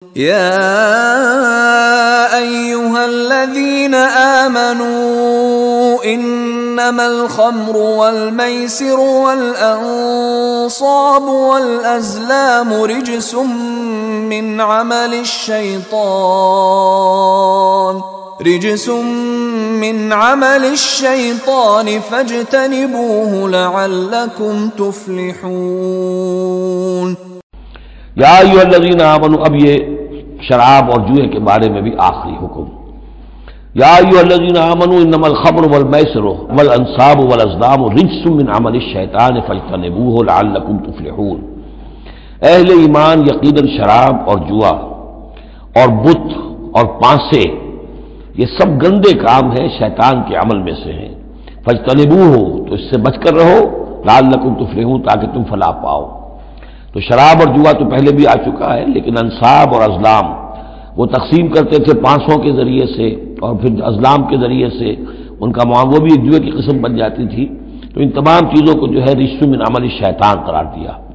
يا أيها الذين آمنوا إنما الخمر والميسر والأنصاب والأزلام رجس من عمل الشيطان فاجتنبوه لعلكم تفلحون۔ یا ایھا الذین آمنوا، اب یہ شراب اور جوئے کے بارے میں بھی آخری حکم۔ یا ایھا الذین آمنوا انما الخمر والمیسر والانصاب والازلام رجس من عمل الشیطان فاجتنبوه لعلکم تفلحون۔ اہل ایمان، یقیناً شراب اور جوا اور بت اور پانسے یہ سب گندے کام ہیں، شیطان کے عمل میں سے ہیں۔ فاجتنبوه، تو اس سے بچ کر رہو، لعلکم تفلحون، تاکہ تم فلاح پاؤ۔ تو شراب اور جوا تو پہلے بھی آ چکا ہے، لیکن انصاب اور ازلام وہ تقسیم کرتے تھے پانسوں کے ذریعے سے اور پھر ازلام کے ذریعے سے، ان کا وہ بھی ایک جوئے کی قسم بن جاتی تھی۔ تو ان تمام چیزوں کو جو ہے رجس من عمل الشیطان قرار دیا۔